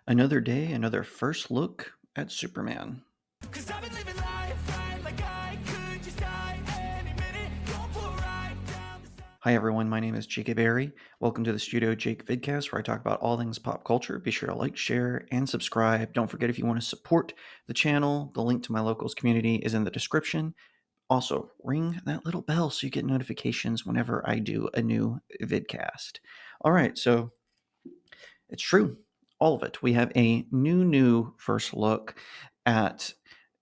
Another day, another first look at Superman. Cause I've been living life right like I could just die any minute. Going for a ride down the side. Hi everyone, my name is Jacob Berry. Welcome to the StudioJake vidcast where I talk about all things pop culture. Be sure to like, share, and subscribe. Don't forget if you want to support the channel, the link to my locals community is in the description. Also, ring that little bell so you get notifications whenever I do a new vidcast. All right, so it's true. All of it. We have a new first look at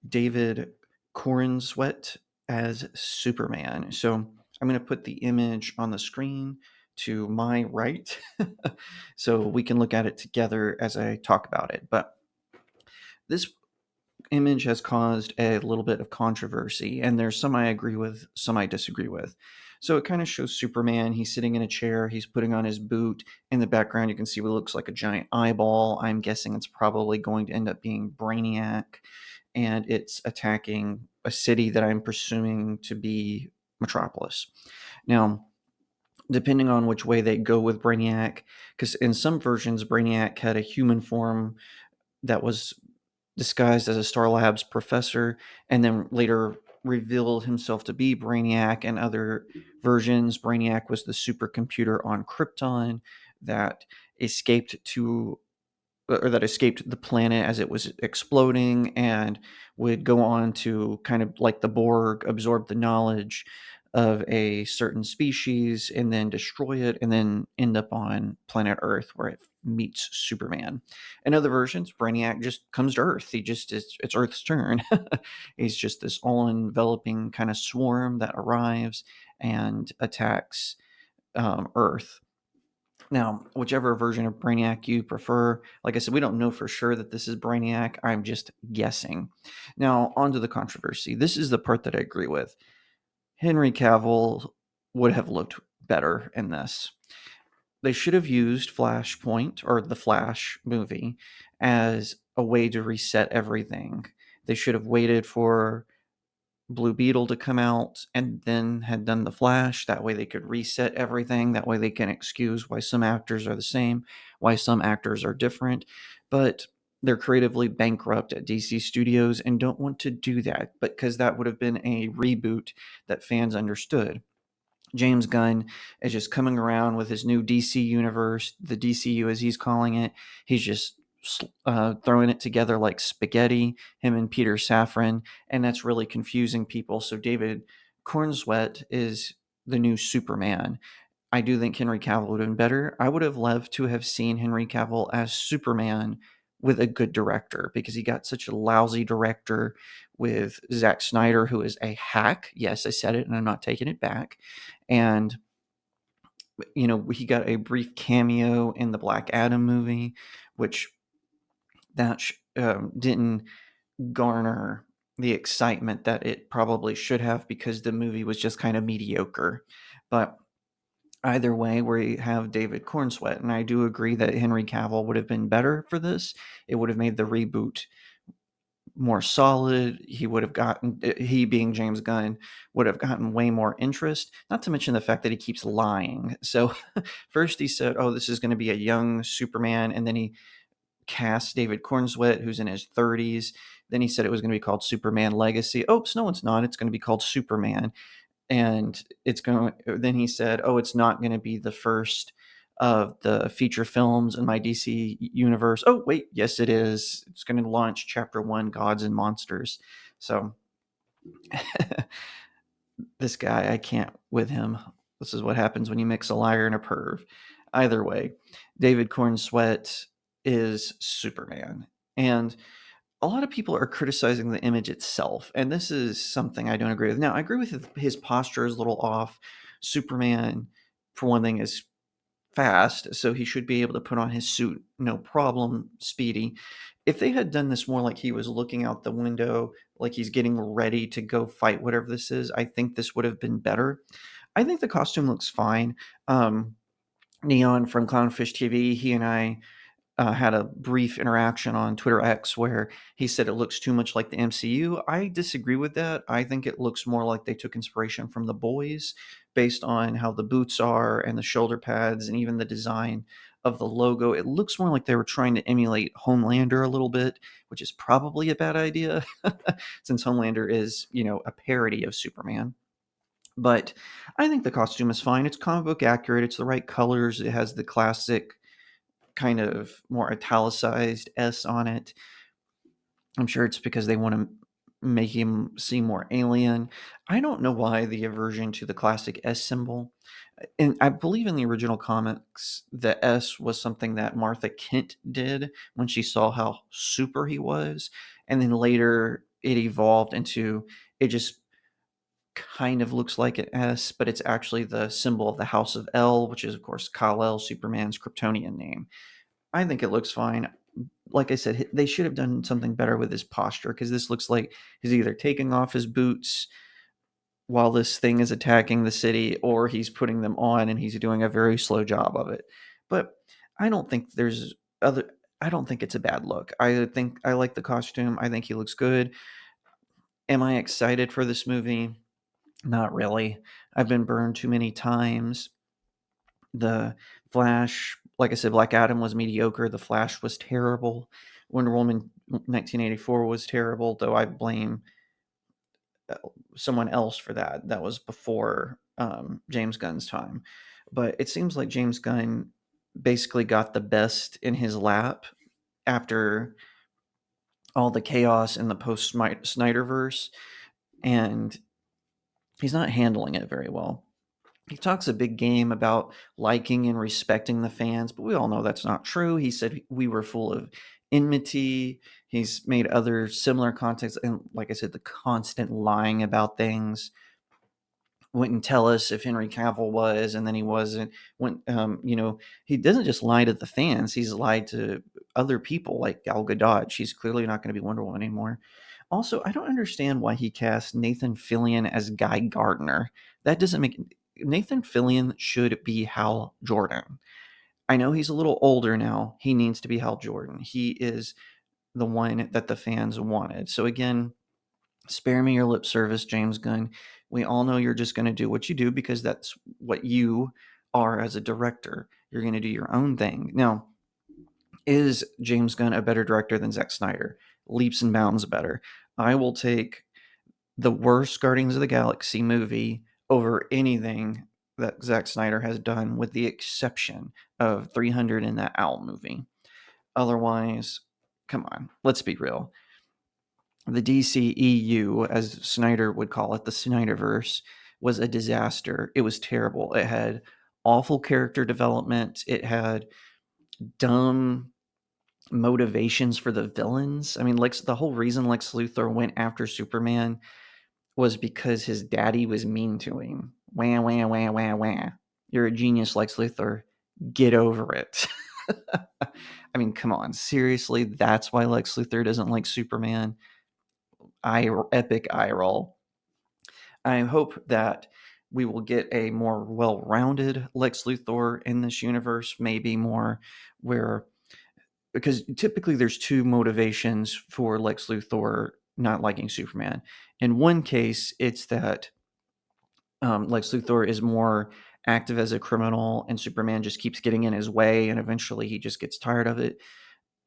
David Cornsweet as Superman. So I'm going to put the image on the screen to my right so we can look at it together as I talk about it. But this image has caused a little bit of controversy, and there's some I agree with, some I disagree with. So it kind of shows Superman. He's sitting in a chair. He's putting on his boot. In the background, you can see what looks like a giant eyeball. I'm guessing it's probably going to end up being Brainiac, and it's attacking a city that I'm presuming to be Metropolis. Now, depending on which way they go with Brainiac, because in some versions, Brainiac had a human form that was disguised as a Star Labs professor, and then later revealed himself to be Brainiac. And other versions, Brainiac was the supercomputer on Krypton that escaped to or that escaped the planet as it was exploding and would go on to kind of like the Borg absorb the knowledge of a certain species and then destroy it and then end up on planet Earth where it meets Superman. In other versions, Brainiac just comes to Earth. He just is, it's Earth's turn. He's just this all enveloping kind of swarm that arrives and attacks Earth. Now, whichever version of Brainiac you prefer, like I said, we don't know for sure that this is Brainiac. I'm just guessing. Now, on to the controversy. This is the part that I agree with. Henry Cavill would have looked better in this. They should have used Flashpoint or the Flash movie as a way to reset everything. They should have waited for Blue Beetle to come out and then had done the Flash. That way they could reset everything. That way they can excuse why some actors are the same, why some actors are different. But they're creatively bankrupt at DC Studios and don't want to do that because that would have been a reboot that fans understood. James Gunn is just coming around with his new DC universe, the DCU as he's calling it. He's just throwing it together like spaghetti, him and Peter Safran, and that's really confusing people. So David Cornsweet is the new Superman. I do think Henry Cavill would have been better. I would have loved to have seen Henry Cavill as Superman with a good director because he got such a lousy director with Zack Snyder, who is a hack. Yes, I said it and I'm not taking it back. And, he got a brief cameo in the Black Adam movie, which didn't garner the excitement that it probably should have because the movie was just kind of mediocre. But either way, we have David Cornsweet, and I do agree that Henry Cavill would have been better for this. It would have made the reboot more solid. He being James Gunn, would have gotten way more interest, not to mention the fact that he keeps lying. So first he said, oh, this is going to be a young Superman, and then he cast David Cornsweet, who's in his 30s. Then he said it was going to be called Superman Legacy. Oops, no, it's not. It's going to be called Superman. And then he said, oh, it's not going to be the first of the feature films in my DC universe. Oh, wait, yes, it is. It's going to launch chapter 1, Gods and Monsters. So this guy, I can't with him. This is what happens when you mix a liar and a perv. Either way, David Cornsweet is Superman. And a lot of people are criticizing the image itself, and this is something I don't agree with. Now, I agree with his posture is a little off. Superman, for one thing, is fast, so he should be able to put on his suit no problem, speedy. If they had done this more like he was looking out the window, like he's getting ready to go fight whatever this is, I think this would have been better. I think the costume looks fine. Neon from Clownfish TV, he and I had a brief interaction on Twitter X where he said it looks too much like the MCU. I disagree with that. I think it looks more like they took inspiration from The Boys based on how the boots are and the shoulder pads and even the design of the logo. It looks more like they were trying to emulate Homelander a little bit, which is probably a bad idea since Homelander is, a parody of Superman. But I think the costume is fine. It's comic book accurate. It's the right colors. It has the classic kind of more italicized S on it. I'm sure it's because they want to make him seem more alien. I don't know why the aversion to the classic S symbol. And I believe in the original comics, the S was something that Martha Kent did when she saw how super he was. And then later it evolved into it just kind of looks like an S, but it's actually the symbol of the House of L, which is, of course, Kal-El, Superman's Kryptonian name. I think it looks fine. Like I said, they should have done something better with his posture because this looks like he's either taking off his boots while this thing is attacking the city or he's putting them on and he's doing a very slow job of it. But I don't think there's other. I don't think it's a bad look. I think I like the costume. I think he looks good. Am I excited for this movie? Not really. I've been burned too many times. The Flash, like I said, Black Adam was mediocre. The Flash was terrible. Wonder Woman 1984 was terrible, though I blame someone else for that. That was before James Gunn's time. But it seems like James Gunn basically got the best in his lap after all the chaos in the post Snyderverse, and he's not handling it very well. He talks a big game about liking and respecting the fans, but we all know that's not true. He said we were full of enmity. He's made other similar contexts, and like I said, the constant lying about things. Wouldn't tell us if Henry Cavill was, and then he wasn't. When he doesn't just lie to the fans; he's lied to other people like Gal Gadot. She's clearly not going to be Wonder Woman anymore. Also, I don't understand why he cast Nathan Fillion as Guy Gardner. That doesn't make Nathan Fillion should be Hal Jordan. I know he's a little older now. He needs to be Hal Jordan. He is the one that the fans wanted. So again, spare me your lip service, James Gunn. We all know you're just going to do what you do because that's what you are as a director. You're going to do your own thing. Now, is James Gunn a better director than Zack Snyder? Leaps and bounds better. I will take the worst Guardians of the Galaxy movie over anything that Zack Snyder has done, with the exception of 300 in that Owl movie. Otherwise, come on, let's be real. The DCEU, as Snyder would call it, the Snyderverse, was a disaster. It was terrible. It had awful character development. It had dumb motivations for the villains. I mean, the whole reason Lex Luthor went after Superman was because his daddy was mean to him. Wah, wah, wah, wah, wah. You're a genius, Lex Luthor. Get over it. I mean, come on. Seriously, that's why Lex Luthor doesn't like Superman? Epic eye roll. I hope that we will get a more well-rounded Lex Luthor in this universe, maybe more where, because typically there's two motivations for Lex Luthor not liking Superman. In one case, it's that Lex Luthor is more active as a criminal and Superman just keeps getting in his way and eventually he just gets tired of it.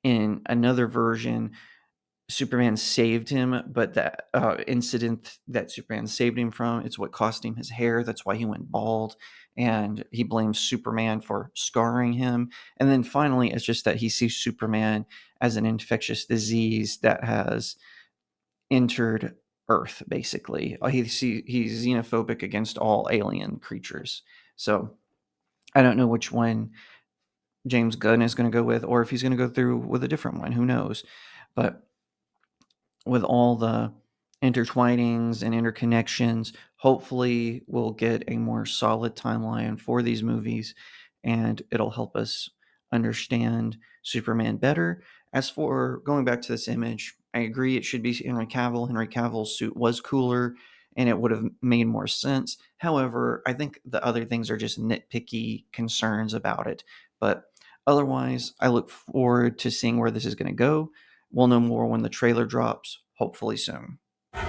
In another version, Superman saved him, but that incident that Superman saved him from, it's what cost him his hair. That's why he went bald, and he blames Superman for scarring him. And then finally, it's just that he sees Superman as an infectious disease that has entered Earth, basically. He's xenophobic against all alien creatures. So I don't know which one James Gunn is going to go with, or if he's going to go through with a different one. Who knows? But with all the intertwinings and interconnections, hopefully we'll get a more solid timeline for these movies and it'll help us understand Superman better. As for going back to this image, I agree it should be Henry Cavill. Henry Cavill's suit was cooler and it would have made more sense. However, I think the other things are just nitpicky concerns about it. But otherwise, I look forward to seeing where this is going to go. We'll know more when the trailer drops, hopefully soon. Cause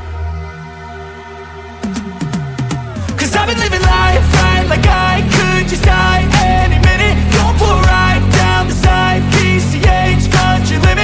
I've been living life right like I could just die any minute. Going for a ride. that you're living